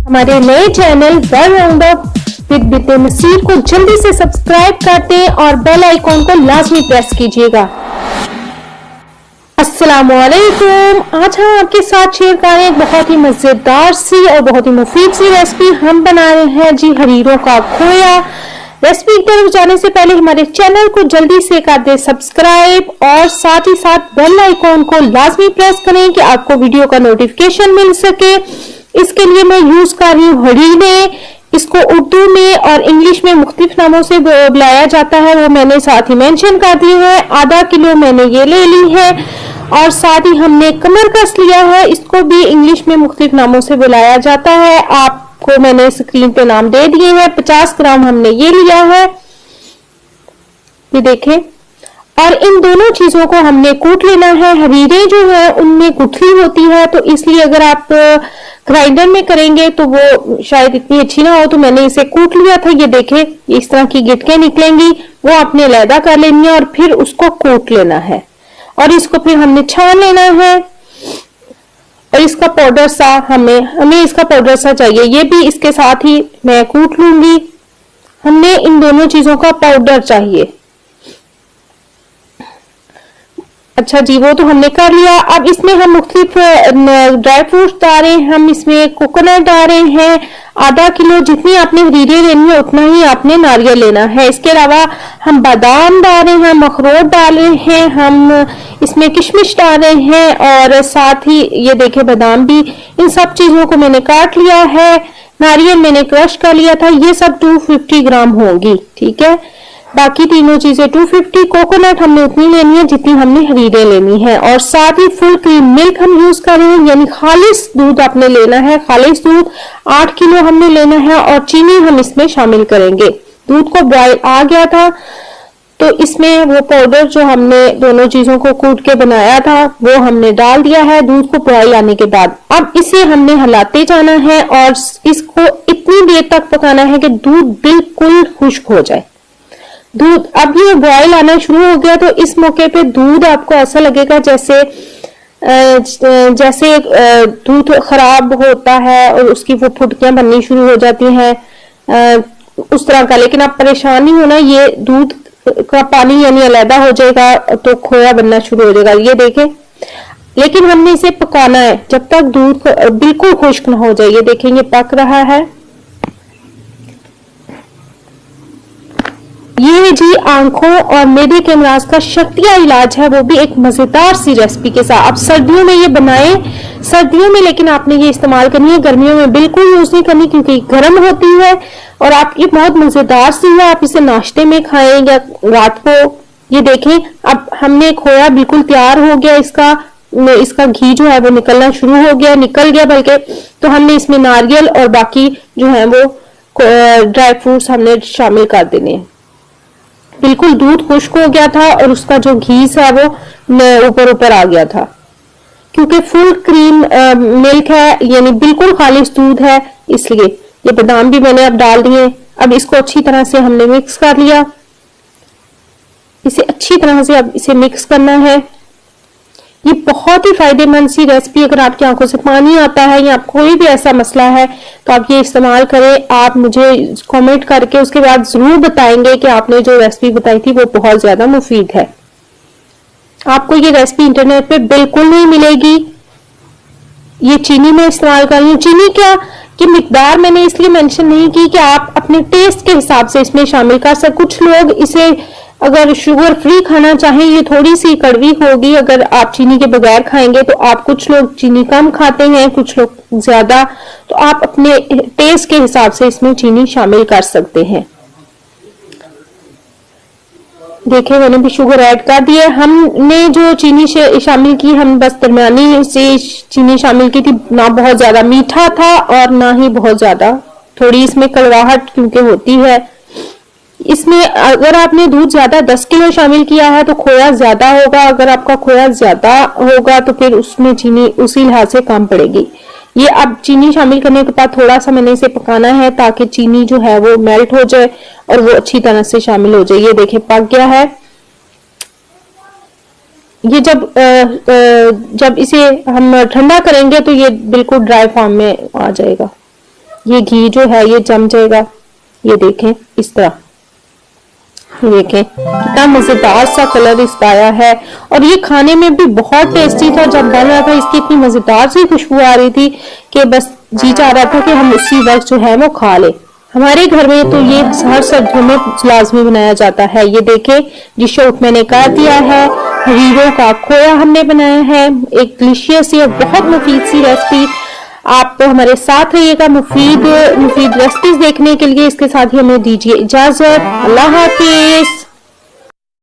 हमारे नए channel world round up with बिते नसीर को जल्दी से सब्सक्राइब कर दें और बेल आइकॉन को लाजमी प्रेस कीजिएगा। अस्सलामुअलैकुम। आज हम आपके साथ शेयर कर रहे हैं एक बहुत ही मजेदार सी और बहुत ही मुफीद सी रेसिपी। हम बना रहे हैं जी हरीरों का खोया। रेसिपी की तरफ जाने से पहले हमारे चैनल को जल्दी से कर दे सब्सक्राइब और साथ ही साथ बेल आइकॉन को लाजमी प्रेस करें कि आपको वीडियो का नोटिफिकेशन मिल सके। इसके लिए मैं यूज कर रही हूँ हरीरे। इसको उर्दू में और इंग्लिश में मुख्तलिफ नामों से बुलाया जाता है, वो मैंने साथ ही मेंशन कर दी है। आधा किलो मैंने ये ले ली है और साथ ही हमने कमर कस लिया है। इसको भी इंग्लिश में मुख्तलिफ नामों से बुलाया जाता है, आपको मैंने स्क्रीन पे नाम दे दिए हैं। 50 ग्राम हमने ये लिया है, ये देखें। और इन दोनों चीजों को हमने कूट लेना है। हरीरे जो है उनमें गुठली होती है, तो इसलिए अगर आप ग्राइंडर में करेंगे तो वो शायद इतनी अच्छी ना हो, तो मैंने इसे कूट लिया था। ये देखें, इस तरह की गिटकें निकलेंगी, वो आपने अलहदा कर लेनी है और फिर उसको कूट लेना है और इसको फिर हमने छान लेना है। और इसका पाउडर सा हमें इसका पाउडर सा चाहिए, ये भी इसके साथ ही मैं कूट लूंगी। हमने इन दोनों चीजों का पाउडर चाहिए। अच्छा जी, वो तो हमने कर लिया। अब इसमें हम मुख्तलिफ ड्राई फ्रूट्स डाल रहे हैं। हम इसमें कोकोनट डाल रहे हैं। आधा किलो जितनी आपने हरीरे लेनी है उतना ही आपने नारियल लेना है। इसके अलावा हम बादाम डाल रहे हैं, अखरोट डाल रहे हैं, हम इसमें किशमिश डाल रहे हैं और साथ ही ये देखे बादाम भी। इन सब चीजों को मैंने काट लिया है। नारियल मैंने क्रश कर लिया था। ये सब 250 ग्राम होगी, ठीक है। बाकी तीनों चीजें 250। कोकोनट हमने उतनी लेनी है जितनी हमने हरीरे लेनी है और साथ ही फुल क्रीम मिल्क हम यूज कर रहे हैं, यानी खालिस दूध आपने लेना है। खालिस दूध 8 किलो हमने लेना है और चीनी हम इसमें शामिल करेंगे। दूध को बॉयल आ गया था तो इसमें वो पाउडर जो हमने दोनों चीजों को कूट के बनाया था वो हमने डाल दिया है दूध को बॉयल आने के बाद। अब इसे हमने हिलाते जाना है और इसको इतनी देर तक पकाना है कि दूध बिल्कुल खुश्क हो जाए। दूध अब ये बॉयल आना शुरू हो गया, तो इस मौके पे दूध आपको ऐसा लगेगा जैसे दूध खराब होता है और उसकी वो फुटकियां बननी शुरू हो जाती हैं, उस तरह का। लेकिन आप परेशान नहीं होना, ये दूध का पानी यानी अलग हो जाएगा तो खोया बनना शुरू हो जाएगा। ये देखें, लेकिन हमने इसे पकाना है जब तक दूध बिल्कुल खुश्क न हो जाए। ये देखें, ये पक रहा है। ये जी आंखों और मेदे के अमराज का शक्तिया इलाज है, वो भी एक मजेदार सी रेसिपी के साथ। आप सर्दियों में ये बनाएं, सर्दियों में लेकिन आपने ये इस्तेमाल करनी है, गर्मियों में बिल्कुल यूज नहीं करनी क्योंकि गर्म होती है। और आप ये बहुत मजेदार सी है, आप इसे नाश्ते में खाएं या रात को। ये देखें, अब हमने खोया बिल्कुल तैयार हो गया। इसका घी जो है वो निकलना शुरू हो गया, निकल गया बल्कि। तो हमने इसमें नारियल और बाकी जो है वो ड्राई फ्रूट्स हमने शामिल कर देने हैं। बिल्कुल दूध खुश्क हो गया था और उसका जो घी है वो ऊपर ऊपर आ गया था क्योंकि फुल क्रीम मिल्क है, यानी बिल्कुल खालिश दूध है, इसलिए। ये बादाम भी मैंने अब डाल दिए। अब इसको अच्छी तरह से हमने मिक्स कर लिया। इसे अच्छी तरह से अब इसे मिक्स करना है। ये बहुत ही फायदेमंद सी रेसिपी, अगर आपकी आंखों से पानी आता है या कोई भी ऐसा मसला है तो आप ये इस्तेमाल करें। आप मुझे कमेंट करके उसके बाद जरूर बताएंगे कि आपने जो रेसिपी बताई थी वो बहुत ज्यादा मुफीद है। आपको ये रेसिपी इंटरनेट पे बिल्कुल नहीं मिलेगी। ये चीनी में इस्तेमाल कर रही हूँ। चीनी क्या की मिकदार मैंने इसलिए मेंशन नहीं की कि आप अपने टेस्ट के हिसाब से इसमें शामिल कर सकते। कुछ लोग इसे अगर शुगर फ्री खाना चाहें, ये थोड़ी सी कड़वी होगी अगर आप चीनी के बगैर खाएंगे, तो आप कुछ लोग चीनी कम खाते हैं, कुछ लोग ज्यादा, तो आप अपने टेस्ट के हिसाब से इसमें चीनी शामिल कर सकते हैं। देखिए, मैंने भी शुगर ऐड कर दी है। हमने जो चीनी शामिल की, हम बस दरमियानी से चीनी शामिल की थी, ना बहुत ज्यादा मीठा था और ना ही बहुत ज्यादा, थोड़ी इसमें कड़वाहट क्योंकि होती है। इसमें अगर आपने दूध ज्यादा 10 किलो शामिल किया है तो खोया ज्यादा होगा। अगर आपका खोया ज्यादा होगा तो फिर उसमें चीनी उसी लिहाज से कम पड़ेगी। ये अब चीनी शामिल करने के बाद थोड़ा सा मैंने इसे पकाना है ताकि चीनी जो है वो मेल्ट हो जाए और वो अच्छी तरह से शामिल हो जाए। ये देखिए, पक गया है। ये जब इसे हम ठंडा करेंगे तो ये बिल्कुल ड्राई फॉर्म में आ जाएगा। ये घी जो है ये जम जाएगा। ये देखें इस तरह, ये देखें कितना मजेदार सा कलर इसका आया है। और ये खाने में भी बहुत टेस्टी था। जब बन रहा था इसकी इतनी मजेदार सी खुशबू आ रही थी कि बस जी चाह रहा था कि हम उसी वक्त जो है वो खा ले। हमारे घर में तो ये हर सर्दियों में लाजमी बनाया जाता है। ये देखें डिश आउट मैंने कर दिया है। हीरो का खोया हमने बनाया है, एक डिलीशियस और बहुत मुफीद सी रेसिपी। आप तो हमारे साथ रहिएगा मुफीद रेसिपीज देखने के लिए। इसके साथ ही हमें दीजिए इजाजत। अल्लाह हाफिज।